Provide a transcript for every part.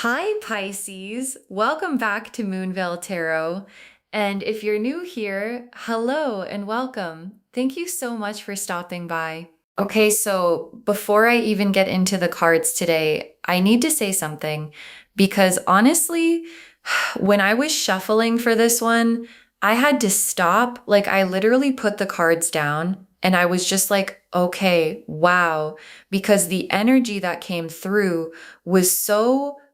Hi, Pisces. Welcome back to Moonveil Tarot. And if you're new here, hello and welcome. Thank you so much for stopping by. Okay, so before I even get into the cards today, I need to say something because honestly, when I was shuffling for this one, I had to stop. Like, I literally put the cards down and I was just like, okay, wow, because the energy that came through was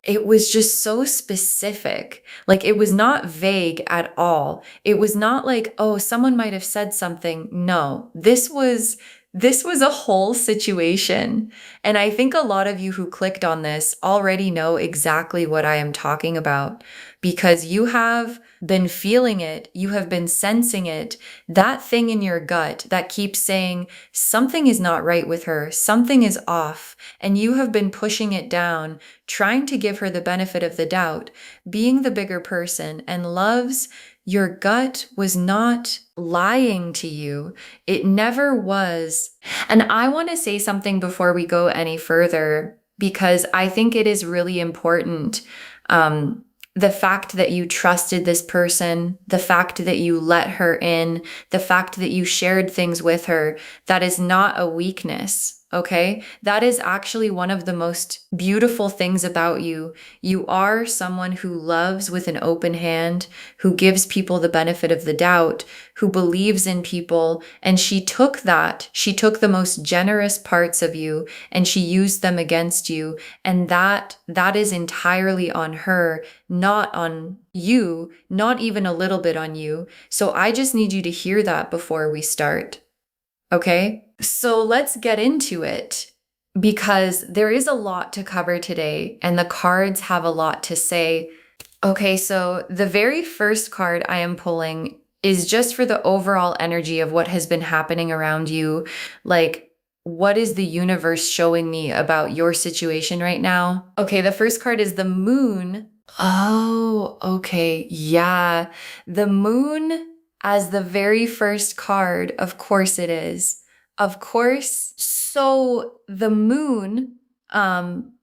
it was just so specific. Like, it was not vague at all. It was not like, oh, someone might have said something. No, this was a whole situation. And I think a lot of you who clicked on this already know exactly what I am talking about because you have been feeling it, you have been sensing it, that thing in your gut that keeps saying something is not right with her, something is off, and you have been pushing it down, trying to give her the benefit of the doubt, being the bigger person, and loves, your gut was not lying to you. It never was. And I want to say something before we go any further because I think it is really important. The fact that you trusted this person, the fact that you let her in, the fact that you shared things with her, that is not a weakness. Okay. That is actually one of the most beautiful things about you. You are someone who loves with an open hand, who gives people the benefit of the doubt, who believes in people. And she took the most generous parts of you and she used them against you. And that is entirely on her, not on you, not even a little bit on you. So I just need you to hear that before we start. Okay? So let's get into it because there is a lot to cover today and the cards have a lot to say. Okay, so the very first card I am pulling is just for the overall energy of what has been happening around you. Like, what is the universe showing me about your situation right now? Okay, the first card is the moon. Oh, okay. Yeah. The moon as the very first card. Of course it is. Of course. So the moon, um,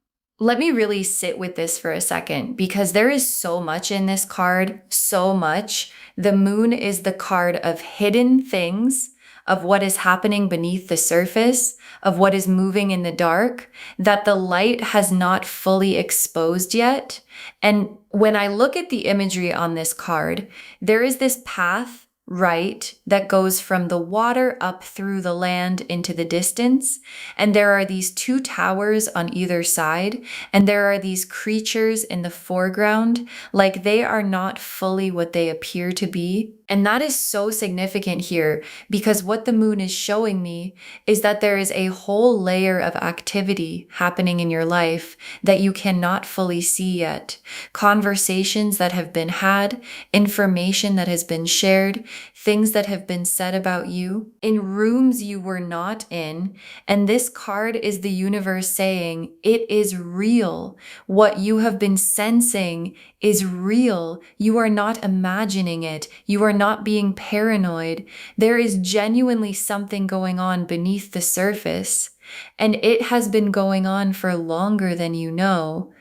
let me really sit with this for a second because there is so much in this card, so much. The moon is the card of hidden things, of what is happening beneath the surface, of what is moving in the dark, that the light has not fully exposed yet. And when I look at the imagery on this card, there is this path, right, that goes from the water up through the land into the distance. And there are these two towers on either side, and there are these creatures in the foreground, like they are not fully what they appear to be. And that is so significant here because what the moon is showing me is that there is a whole layer of activity happening in your life that you cannot fully see yet. Conversations that have been had, information that has been shared, things that have been said about you in rooms you were not in. And this card is the universe saying it is real. What you have been sensing is real. You are not imagining it. You are not being paranoid. There is genuinely something going on beneath the surface. And it has been going on for longer than you know.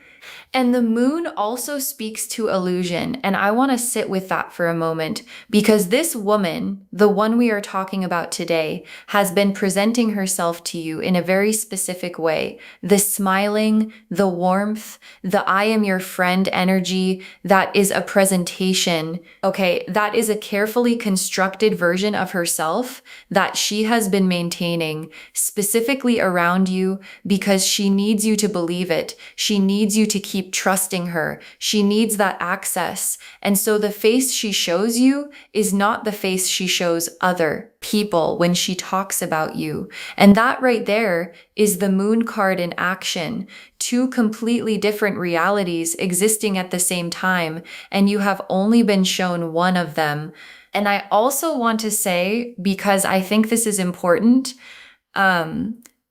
And the moon also speaks to illusion. And I want to sit with that for a moment because this woman, the one we are talking about today, has been presenting herself to you in a very specific way. The smiling, the warmth, the I am your friend energy, that is a presentation. Okay, that is a carefully constructed version of herself that she has been maintaining specifically around you because she needs you to believe it. She needs you to keep trusting her. She needs that access. And so the face she shows you is not the face she shows other people when she talks about you. And that right there is the moon card in action. Two completely different realities existing at the same time, and you have only been shown one of them. And I also want to say, because I think this is important,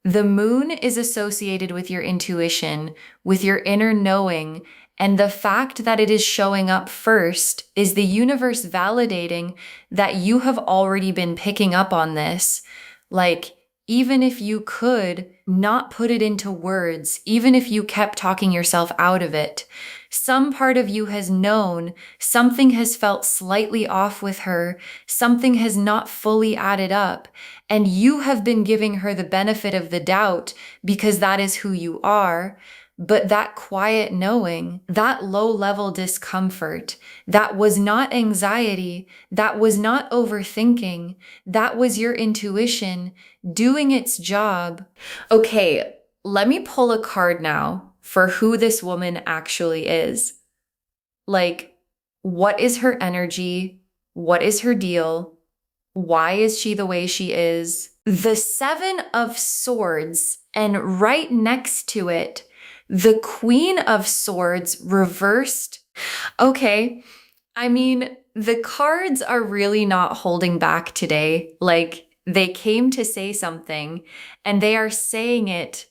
the moon is associated with your intuition, with your inner knowing, and the fact that it is showing up first is the universe validating that you have already been picking up on this. Like, even if you could not put it into words, even if you kept talking yourself out of it. Some part of you has known something has felt slightly off with her, something has not fully added up, and you have been giving her the benefit of the doubt because that is who you are. But that quiet knowing, that low level discomfort, that was not anxiety, that was not overthinking, that was your intuition doing its job. Okay, let me pull a card now for who this woman actually is. Like, what is her energy? What is her deal? Why is she the way she is? The Seven of Swords, and right next to it, the Queen of Swords reversed. Okay, I mean, the cards are really not holding back today. Like, they came to say something, and they are saying it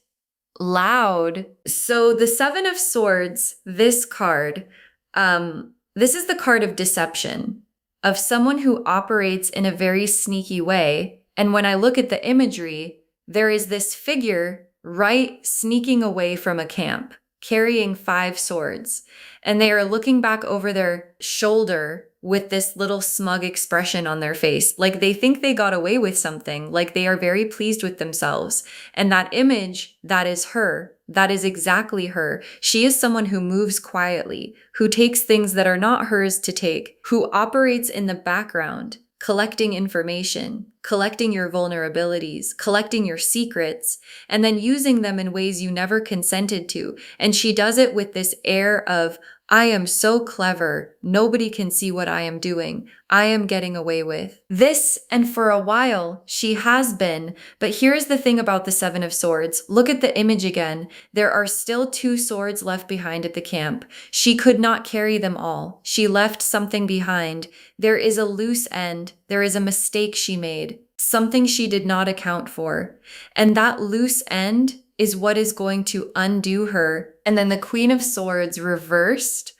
loud. So the Seven of Swords, this card, this is the card of deception, of someone who operates in a very sneaky way. And when I look at the imagery, there is this figure right sneaking away from a camp, carrying 5 swords. And they are looking back over their shoulder with this little smug expression on their face. Like they think they got away with something, like they are very pleased with themselves. And that image, that is her. That is exactly her. She is someone who moves quietly, who takes things that are not hers to take, who operates in the background, collecting information, collecting your vulnerabilities, collecting your secrets, and then using them in ways you never consented to. And she does it with this air of, I am so clever. Nobody can see what I am doing. I am getting away with this. And for a while, she has been. But here's the thing about the Seven of Swords. Look at the image again. There are still 2 swords left behind at the camp. She could not carry them all. She left something behind. There is a loose end. There is a mistake she made, something she did not account for. And that loose end is what is going to undo her. And then the Queen of Swords reversed.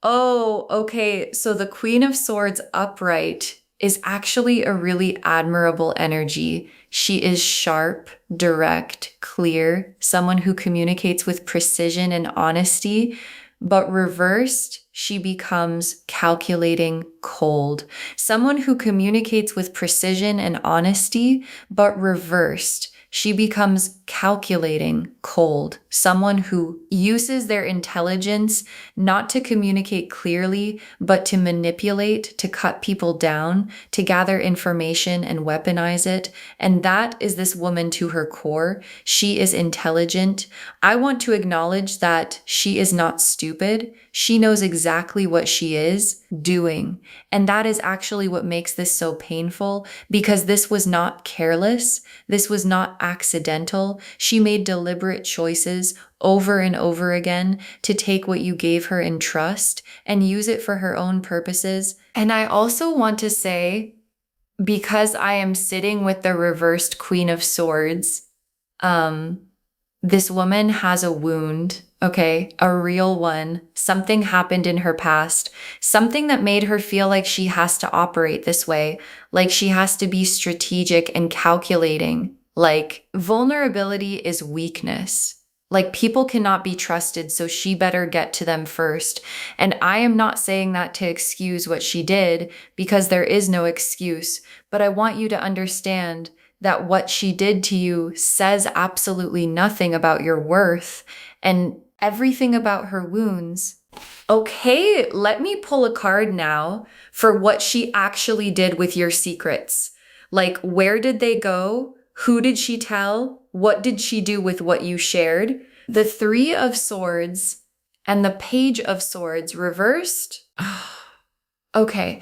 Oh, okay. So the Queen of Swords upright is actually a really admirable energy. She is sharp, direct, clear, someone who communicates with precision and honesty. But reversed, she becomes calculating, cold. Someone who communicates with precision and honesty, but reversed, she becomes calculating, cold. Someone who uses their intelligence not to communicate clearly, but to manipulate, to cut people down, to gather information and weaponize it. And that is this woman to her core. She is intelligent. I want to acknowledge that she is not stupid. She knows exactly what she is doing. And that is actually what makes this so painful, because this was not careless. This was not accidental. She made deliberate choices over and over again to take what you gave her in trust and use it for her own purposes. And I also want to say, because I am sitting with the reversed Queen of Swords, this woman has a wound, okay? A real one. Something happened in her past. Something that made her feel like she has to operate this way. Like she has to be strategic and calculating. Like vulnerability is weakness. Like people cannot be trusted, so she better get to them first. And I am not saying that to excuse what she did, because there is no excuse. But I want you to understand that what she did to you says absolutely nothing about your worth and everything about her wounds. Okay, let me pull a card now for what she actually did with your secrets. Like, where did they go? Who did she tell? What did she do with what you shared? The 3 of Swords and the Page of Swords reversed. Okay.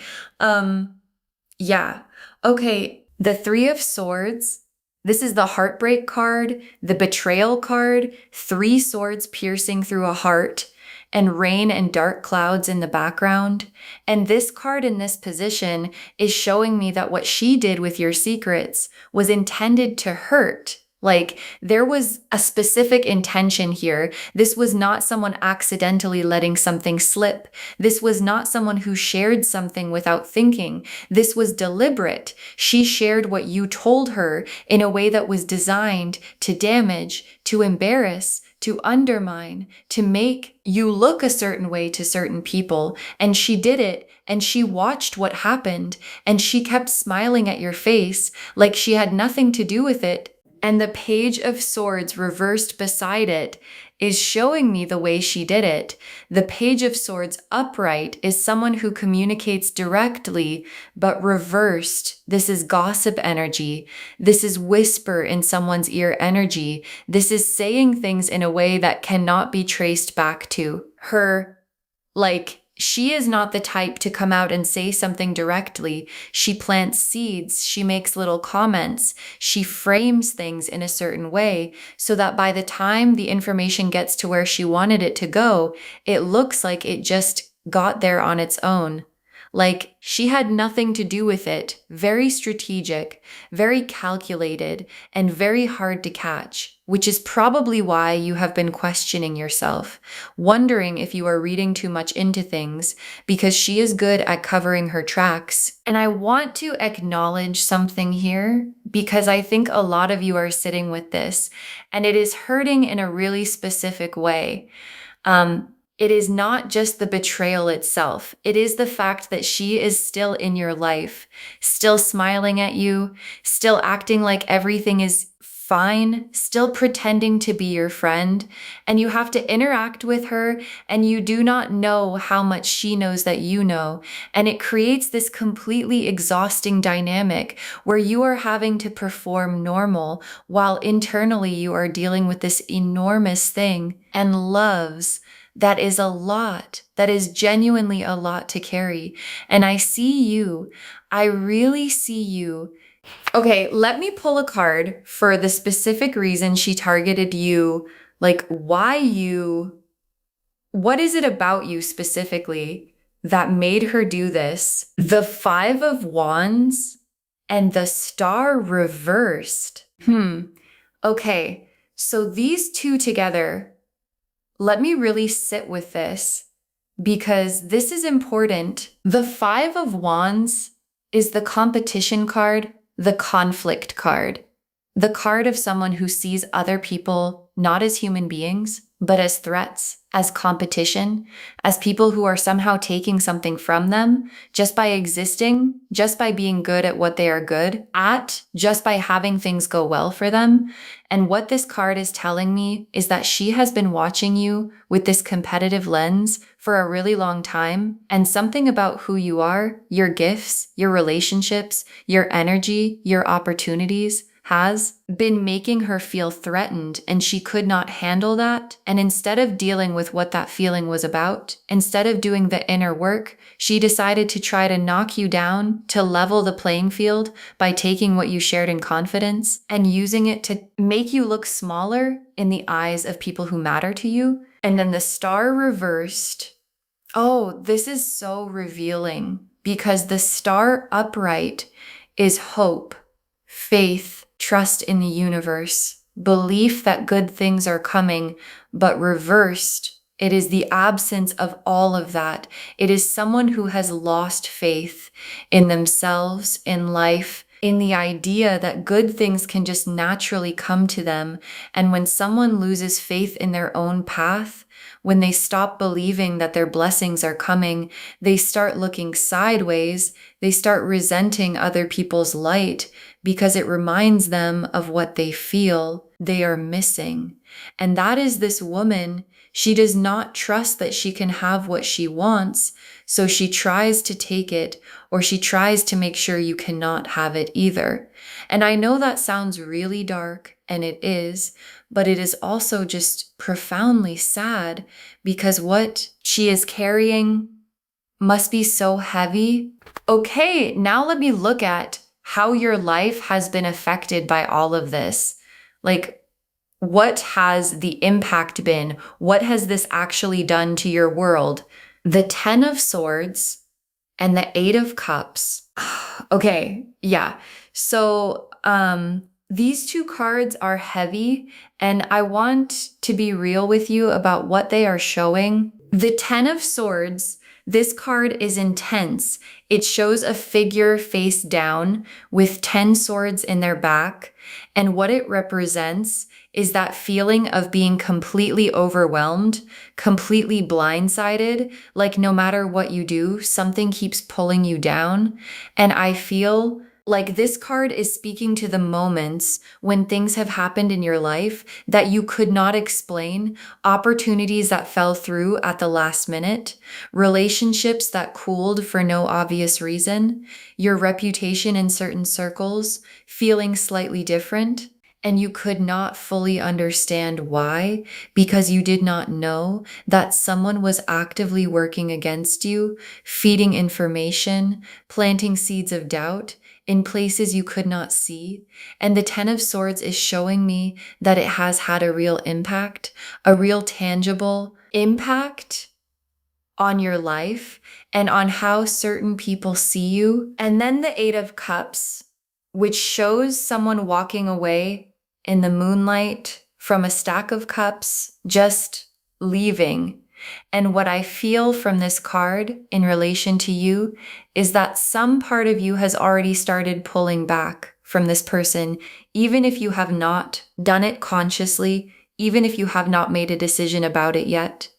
Yeah. Okay. The 3 of Swords. This is the heartbreak card, the betrayal card, 3 swords piercing through a heart, and rain and dark clouds in the background. And this card in this position is showing me that what she did with your secrets was intended to hurt. Like there was a specific intention here. This was not someone accidentally letting something slip. This was not someone who shared something without thinking. This was deliberate. She shared what you told her in a way that was designed to damage, to embarrass, to undermine, to make you look a certain way to certain people. And she did it, and she watched what happened, and she kept smiling at your face like she had nothing to do with it. And the Page of Swords reversed beside it is showing me the way she did it. The Page of Swords upright is someone who communicates directly, but reversed. This is gossip energy. This is whisper in someone's ear energy. This is saying things in a way that cannot be traced back to her. Like, she is not the type to come out and say something directly. She plants seeds. She makes little comments. She frames things in a certain way so that by the time the information gets to where she wanted it to go, it looks like it just got there on its own. Like she had nothing to do with it. Very strategic, very calculated, and very hard to catch, which is probably why you have been questioning yourself, wondering if you are reading too much into things, because she is good at covering her tracks. And I want to acknowledge something here because I think a lot of you are sitting with this, and it is hurting in a really specific way. It is not just the betrayal itself. It is the fact that she is still in your life, still smiling at you, still acting like everything is fine, still pretending to be your friend. And you have to interact with her, and you do not know how much she knows that you know. And it creates this completely exhausting dynamic where you are having to perform normal while internally you are dealing with this enormous thing and loves. That is a lot. That is genuinely a lot to carry. And I see you. I really see you. Okay, let me pull a card for the specific reason she targeted you. Like, why you? What is it about you specifically that made her do this? The Five of Wands and the Star reversed. Okay, so these two together. Let me really sit with this because this is important. The Five of Wands is the competition card, the conflict card, the card of someone who sees other people not as human beings, but as threats, as competition, as people who are somehow taking something from them just by existing, just by being good at what they are good at, just by having things go well for them. And what this card is telling me is that she has been watching you with this competitive lens for a really long time. And something about who you are, your gifts, your relationships, your energy, your opportunities has been making her feel threatened, and she could not handle that. And instead of dealing with what that feeling was about, instead of doing the inner work, she decided to try to knock you down, to level the playing field by taking what you shared in confidence and using it to make you look smaller in the eyes of people who matter to you. And then the Star reversed. Oh, this is so revealing because the Star upright is hope, faith, trust in the universe, belief that good things are coming, but reversed. It is the absence of all of that. It is someone who has lost faith in themselves, in life, in the idea that good things can just naturally come to them. And when someone loses faith in their own path, when they stop believing that their blessings are coming, they start looking sideways. They start resenting other people's light because it reminds them of what they feel they are missing. And that is this woman. She does not trust that she can have what she wants, so she tries to take it, or she tries to make sure you cannot have it either. And I know that sounds really dark, and it is, but it is also just profoundly sad because what she is carrying must be so heavy. Okay, now let me look at how your life has been affected by all of this. Like, what has the impact been? What has this actually done to your world? The 10 of Swords and the 8 of Cups. Okay, yeah. So, These two cards are heavy, and I want to be real with you about what they are showing. The Ten of Swords, this card is intense. It shows a figure face down with 10 swords in their back, and what it represents is that feeling of being completely overwhelmed, completely blindsided, like no matter what you do, something keeps pulling you down. And I feel like this card is speaking to the moments when things have happened in your life that you could not explain, opportunities that fell through at the last minute, relationships that cooled for no obvious reason, your reputation in certain circles feeling slightly different. And you could not fully understand why, because you did not know that someone was actively working against you, feeding information, planting seeds of doubt in places you could not see. And the Ten of Swords is showing me that it has had a real impact, a real tangible impact on your life and on how certain people see you. And then the Eight of Cups, which shows someone walking away in the moonlight from a stack of cups, just leaving. And what I feel from this card in relation to you is that some part of you has already started pulling back from this person, even if you have not done it consciously, even if you have not made a decision about it yet.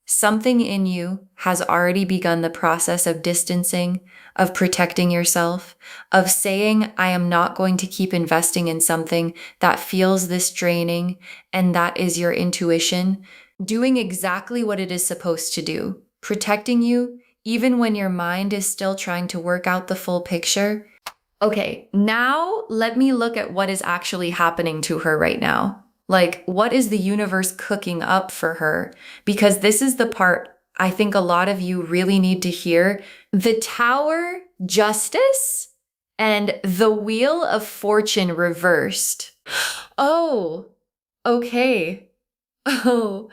Something in you has already begun the process of distancing, of protecting yourself, of saying, I am not going to keep investing in something that feels this draining, and that is your intuition, doing exactly what it is supposed to do, protecting you, even when your mind is still trying to work out the full picture. Okay, now let me look at what is actually happening to her right now. Like, what is the universe cooking up for her? Because this is the part I think a lot of you really need to hear. The Tower, Justice, and the Wheel of Fortune reversed. Oh, okay. Oh,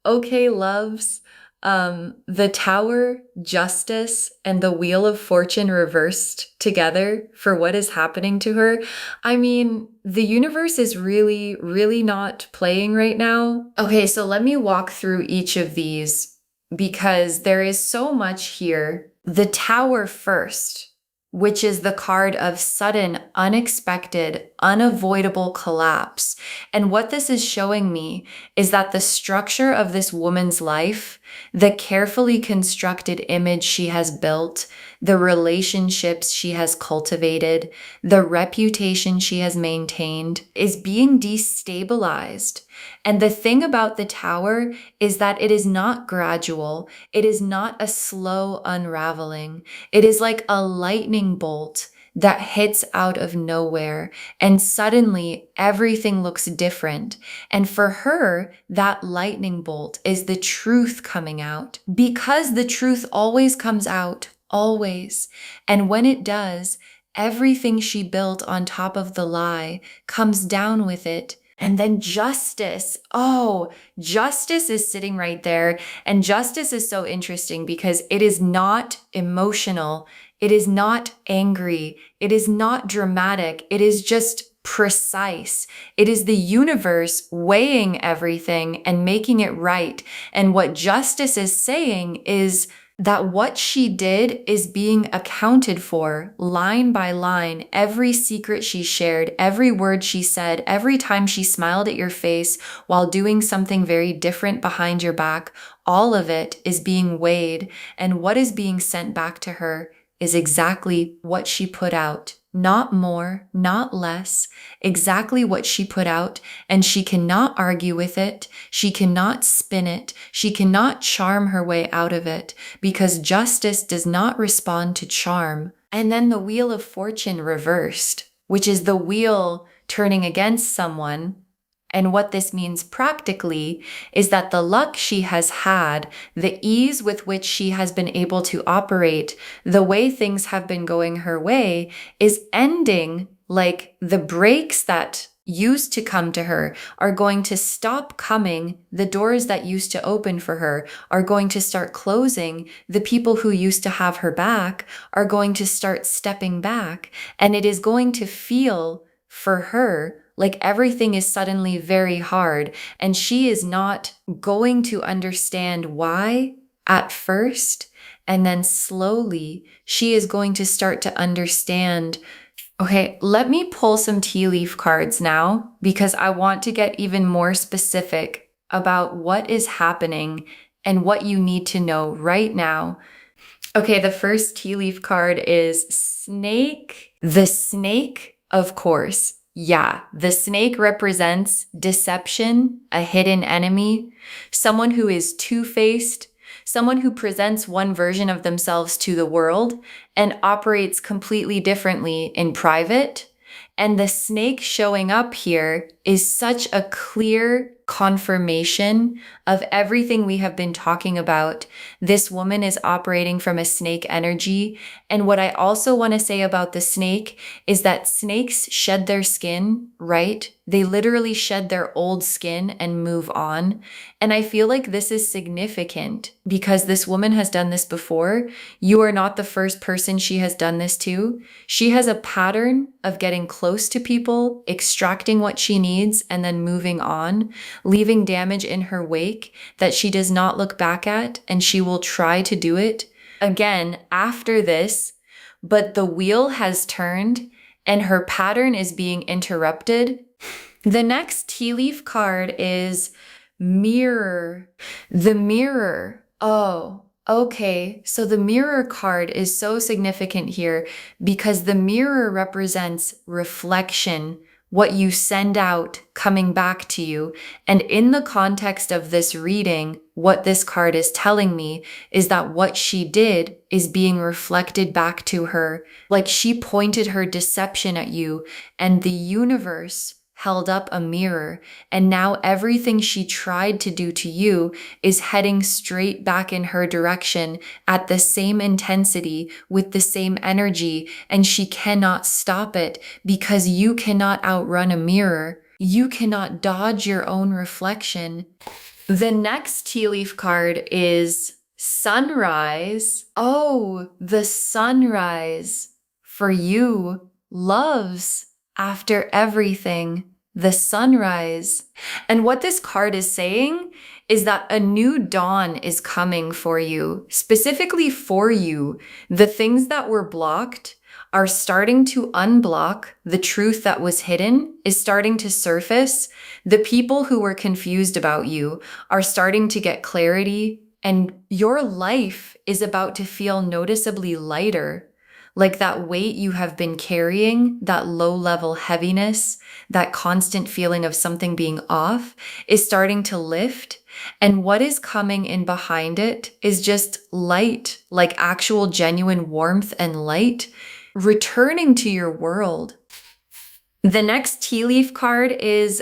okay, loves. The Tower, Justice, and the Wheel of Fortune reversed together for what is happening to her. I mean, the universe is really, really not playing right now. Okay, so let me walk through each of these because there is so much here. The Tower first, which is the card of sudden, unexpected, unavoidable collapse. And what this is showing me is that the structure of this woman's life, the carefully constructed image she has built, the relationships she has cultivated, the reputation she has maintained, is being destabilized. And the thing about the Tower is that it is not gradual. It is not a slow unraveling. It is like a lightning bolt that hits out of nowhere, and suddenly everything looks different. And for her, that lightning bolt is the truth coming out, because the truth always comes out, always. And when it does, everything she built on top of the lie comes down with it. And then justice. Oh, justice is sitting right there. And justice is so interesting because it is not emotional. It is not angry. It is not dramatic. It is just precise. It is the universe weighing everything and making it right. And what justice is saying is that what she did is being accounted for line by line. Every secret she shared, every word she said, every time she smiled at your face while doing something very different behind your back, all of it is being weighed. And what is being sent back to her is exactly what she put out. Not more, not less, exactly what she put out, and she cannot argue with it, she cannot spin it, she cannot charm her way out of it, because justice does not respond to charm. And then the Wheel of Fortune reversed, which is the wheel turning against someone. And what this means practically is that the luck she has had, the ease with which she has been able to operate, the way things have been going her way is ending. Like the breaks that used to come to her are going to stop coming. The doors that used to open for her are going to start closing. The people who used to have her back are going to start stepping back. And it is going to feel for her, like everything is suddenly very hard, and she is not going to understand why at first, and then slowly she is going to start to understand. Okay, let me pull some tea leaf cards now because I want to get even more specific about what is happening and what you need to know right now. Okay, the first tea leaf card is snake. The snake, of course. Yeah, the snake represents deception, a hidden enemy, someone who is two-faced, someone who presents one version of themselves to the world and operates completely differently in private. And the snake showing up here is such a clear confirmation of everything we have been talking about. This woman is operating from a snake energy. And what I also want to say about the snake is that snakes shed their skin, right? They literally shed their old skin and move on. And I feel like this is significant because this woman has done this before. You are not the first person she has done this to. She has a pattern of getting close to people, extracting what she needs, and then moving on, leaving damage in her wake that she does not look back at, and she will try to do it again after this. But the wheel has turned and her pattern is being interrupted. The next tea leaf card is mirror. The mirror. Oh, okay. So the mirror card is so significant here because the mirror represents reflection, what you send out coming back to you. And in the context of this reading, what this card is telling me is that what she did is being reflected back to her. Like she pointed her deception at you, and the universe held up a mirror, and now everything she tried to do to you is heading straight back in her direction at the same intensity with the same energy, and she cannot stop it because you cannot outrun a mirror. You cannot dodge your own reflection. The next tea leaf card is sunrise. Oh, the sunrise for you loves after everything, the sunrise. And what this card is saying is that a new dawn is coming for you, specifically for you. The things that were blocked are starting to unblock. The truth that was hidden is starting to surface. The people who were confused about you are starting to get clarity, and your life is about to feel noticeably lighter. Like that weight you have been carrying, that low-level heaviness, that constant feeling of something being off is starting to lift. And what is coming in behind it is just light, like actual genuine warmth and light returning to your world. The next tea leaf card is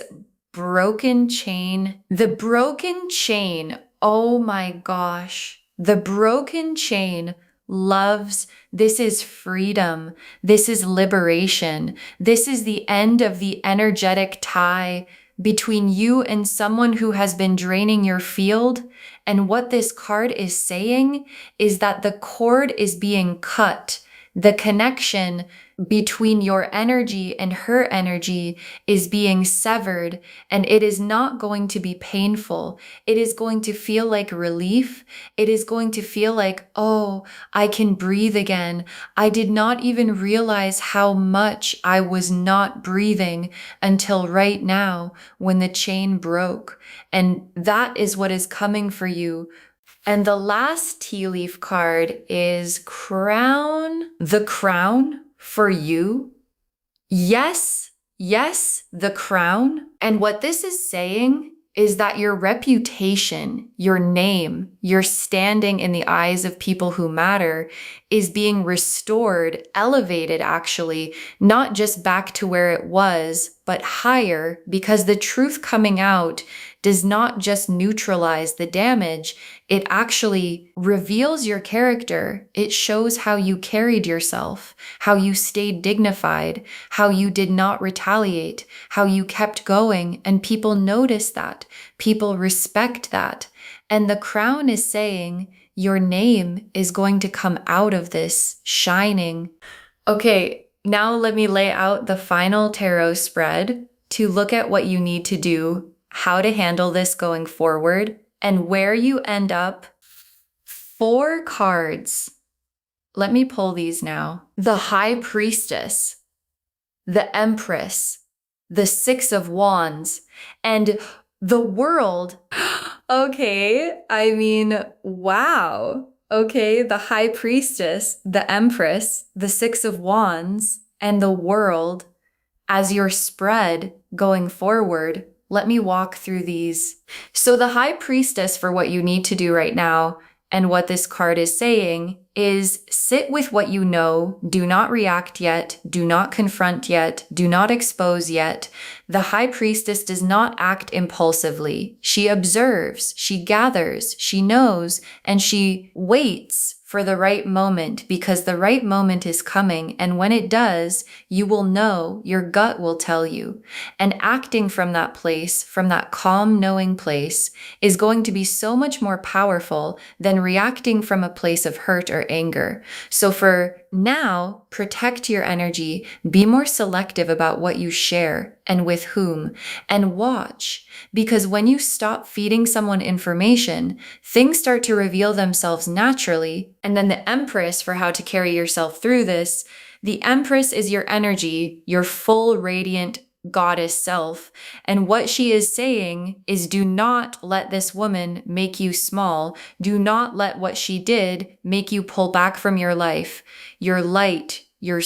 broken chain. The broken chain, oh my gosh. The broken chain loves, this is freedom. This is liberation. This is the end of the energetic tie between you and someone who has been draining your field. And what this card is saying is that the cord is being cut. The connection between your energy and her energy is being severed, and it is not going to be painful. It is going to feel like relief. It is going to feel like, oh, I can breathe again. I did not even realize how much I was not breathing until right now when the chain broke. And that is what is coming for you. And the last tea leaf card is crown. The crown for you. Yes, the crown. And what this is saying is that your reputation, your name, your standing in the eyes of people who matter is being restored, elevated actually, not just back to where it was, but higher, because the truth coming out does not just neutralize the damage, it actually reveals your character. It shows how you carried yourself, how you stayed dignified, how you did not retaliate, how you kept going, and people notice that. People respect that. And the crown is saying your name is going to come out of this shining. Okay, Now let me lay out the final tarot spread to look at what you need to do, how to handle this going forward, and where you end up. 4 cards. Let me pull these now. The High Priestess, the Empress, the Six of Wands, and the World. Okay, I mean, wow. Okay, the High Priestess, the Empress, the Six of Wands, and the World as your spread going forward. Let me walk through these. So the High Priestess, for what you need to do right now, and what this card is saying is sit with what you know. Do not react yet. Do not confront yet. Do not expose yet. The High Priestess does not act impulsively. She observes, she gathers, she knows, and she waits for the right moment, because the right moment is coming. And when it does, you will know, your gut will tell you. And acting from that place, from that calm, knowing place, is going to be so much more powerful than reacting from a place of hurt or anger. So for now, protect your energy, be more selective about what you share and with whom, and watch. Because when you stop feeding someone information, things start to reveal themselves naturally. And then the Empress, for how to carry yourself through this, the Empress is your energy, your full radiant goddess self. And what she is saying is, do not let this woman make you small. Do not let what she did make you pull back from your life, your light, your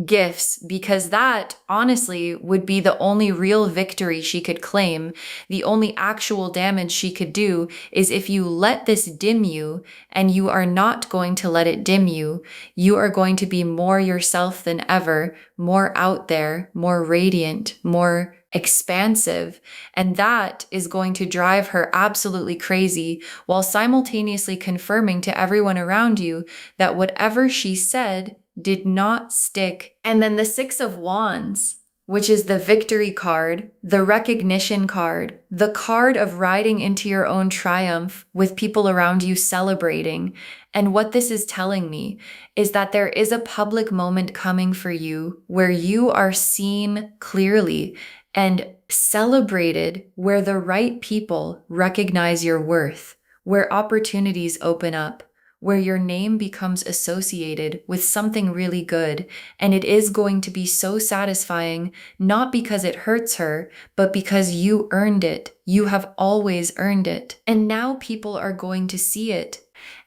gifts, because that honestly would be the only real victory she could claim. The only actual damage she could do is if you let this dim you, and you are not going to let it dim you. You are going to be more yourself than ever, more out there, more radiant, more expansive. And that is going to drive her absolutely crazy, while simultaneously confirming to everyone around you that whatever she said did not stick. And then the Six of Wands, which is the victory card, the recognition card, the card of riding into your own triumph with people around you celebrating. And what this is telling me is that there is a public moment coming for you where you are seen clearly and celebrated, where the right people recognize your worth, where opportunities open up, where your name becomes associated with something really good. And it is going to be so satisfying, not because it hurts her, but because you earned it. You have always earned it. And now people are going to see it.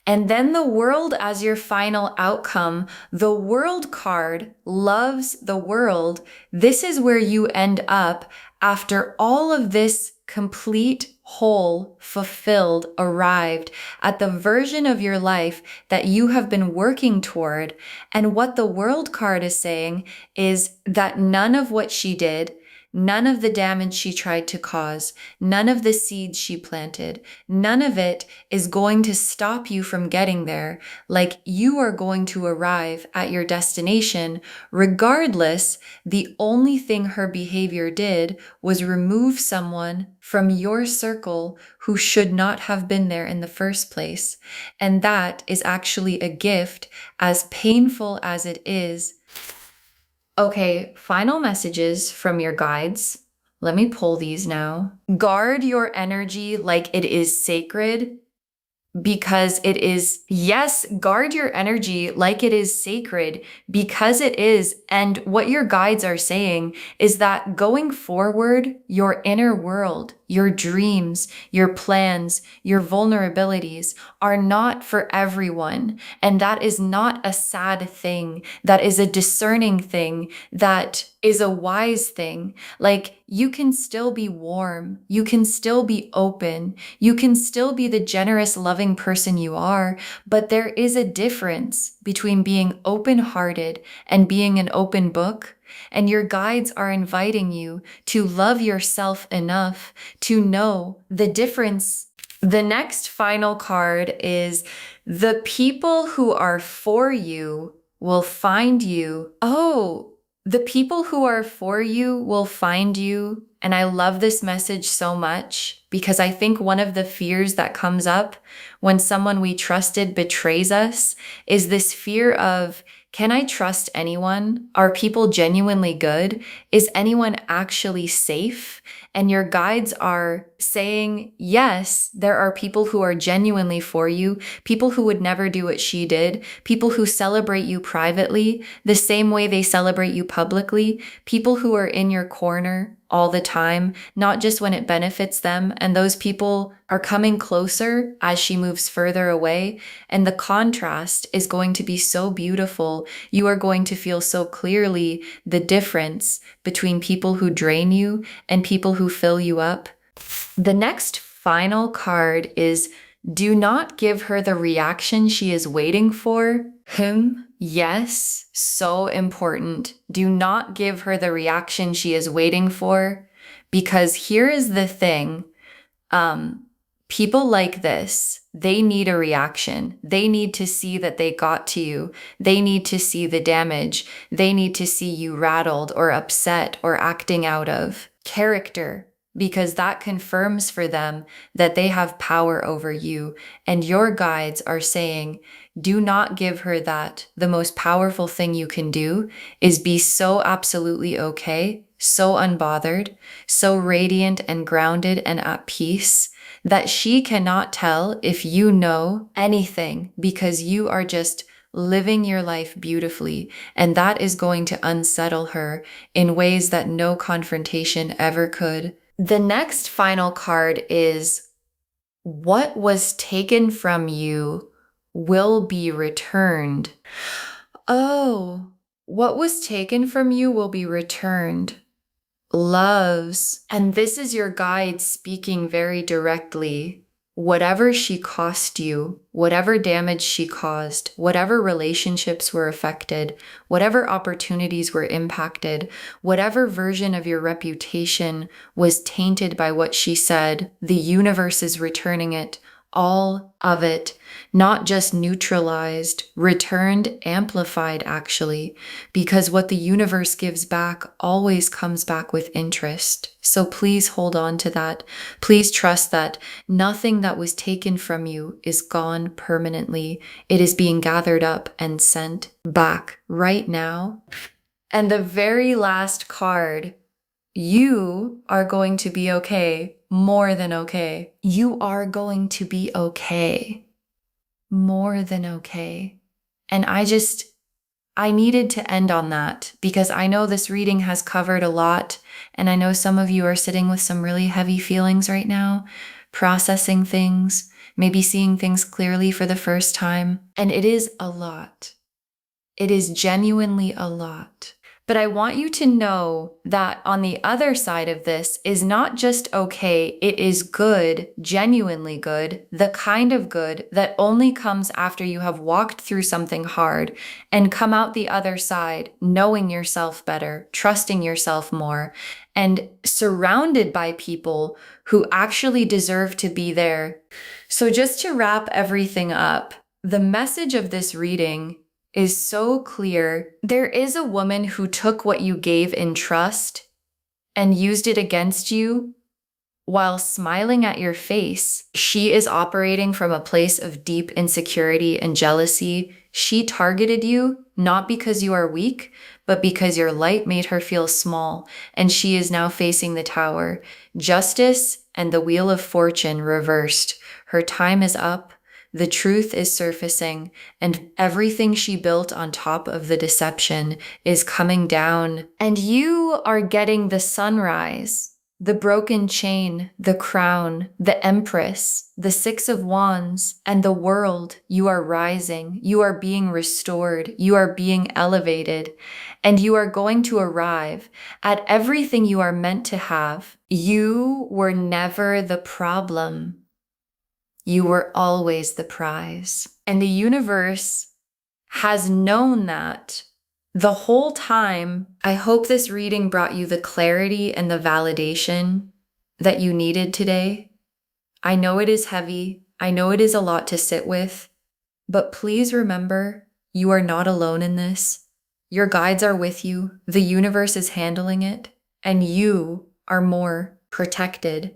And then the World as your final outcome. The World card loves the world. This is where you end up after all of this complete, whole, fulfilled, arrived at the version of your life that you have been working toward. And what the World card is saying is that none of what she did, none of the damage she tried to cause, none of the seeds she planted, none of it is going to stop you from getting there. Like, you are going to arrive at your destination regardless. The only thing her behavior did was remove someone from your circle who should not have been there in the first place. And that is actually a gift, as painful as it is. Okay, final messages from your guides. Let me pull these now. Guard your energy like it is sacred, because it is. Yes, guard your energy like it is sacred, because it is. And what your guides are saying is that going forward, your inner world, your dreams, your plans, your vulnerabilities are not for everyone. And that is not a sad thing. That is a discerning thing. That is a wise thing. Like, you can still be warm. You can still be open. You can still be the generous, loving person you are. But there is a difference between being open-hearted and being an open book. And your guides are inviting you to love yourself enough to know the difference. The next final card is the people who are for you will find you. Oh, the people who are for you will find you. And I love this message so much, because I think one of the fears that comes up when someone we trusted betrays us is this fear of Can I trust anyone? Are people genuinely good? Is anyone actually safe? And your guides are saying, yes, there are people who are genuinely for you, people who would never do what she did, people who celebrate you privately the same way they celebrate you publicly, people who are in your corner all the time, not just when it benefits them. And those people are coming closer as she moves further away. And the contrast is going to be so beautiful. You are going to feel so clearly the difference between people who drain you and people who fill you up. The next final card is do not give her the reaction she is waiting for. Yes, so important. Do not give her the reaction she is waiting for, because here is the thing. People like this, they need a reaction. They need to see that they got to you. They need to see the damage. They need to see you rattled or upset or acting out of character, because that confirms for them that they have power over you. And your guides are saying, do not give her that. The most powerful thing you can do is be so absolutely okay, so unbothered, so radiant and grounded and at peace that she cannot tell if you know anything, because you are just living your life beautifully. And that is going to unsettle her in ways that no confrontation ever could. The next final card is what was taken from you will be returned. Oh, what was taken from you will be returned. Loves. And this is your guide speaking very directly. Whatever she cost you, whatever damage she caused, whatever relationships were affected, whatever opportunities were impacted, whatever version of your reputation was tainted by what she said, the universe is returning it, all of it, not just neutralized, returned, amplified actually, because what the universe gives back always comes back with interest. So please hold on to that. Please trust that nothing that was taken from you is gone permanently. It is being gathered up and sent back right now. And the very last card, you are going to be okay. More than okay. You are going to be okay. More than okay. And I needed to end on that because I know this reading has covered a lot. And I know some of you are sitting with some really heavy feelings right now, processing things, maybe seeing things clearly for the first time. And it is a lot. It is genuinely a lot. But I want you to know that on the other side of this is not just okay, it is good, genuinely good, the kind of good that only comes after you have walked through something hard and come out the other side knowing yourself better, trusting yourself more, and surrounded by people who actually deserve to be there. So just to wrap everything up, the message of this reading is so clear. There is a woman who took what you gave in trust and used it against you while smiling at your face. She is operating from a place of deep insecurity and jealousy. She targeted you not because you are weak, but because your light made her feel small, and she is now facing the tower. Justice and the wheel of fortune reversed. Her time is up. The truth is surfacing, and everything she built on top of the deception is coming down. And you are getting the sunrise, the broken chain, the crown, the Empress, the Six of Wands, and the world. You are rising. You are being restored. You are being elevated. And you are going to arrive at everything you are meant to have. You were never the problem. You were always the prize. And the universe has known that the whole time. I hope this reading brought you the clarity and the validation that you needed today. I know it is heavy. I know it is a lot to sit with, but please remember, you are not alone in this. Your guides are with you. The universe is handling it, and you are more protected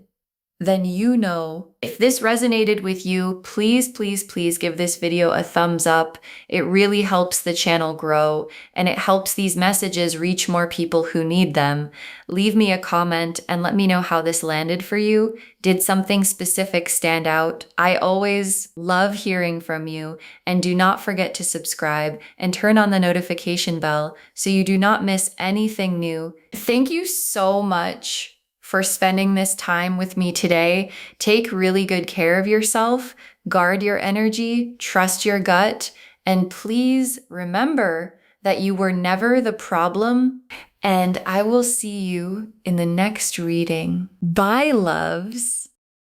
then you know. If this resonated with you, please, please, please give this video a thumbs up. It really helps the channel grow, and it helps these messages reach more people who need them. Leave me a comment and let me know how this landed for you. Did something specific stand out? I always love hearing from you, and do not forget to subscribe and turn on the notification bell so you do not miss anything new. Thank you so much for spending this time with me today. Take really good care of yourself, guard your energy, trust your gut, and please remember that you were never the problem. And I will see you in the next reading. Bye, loves.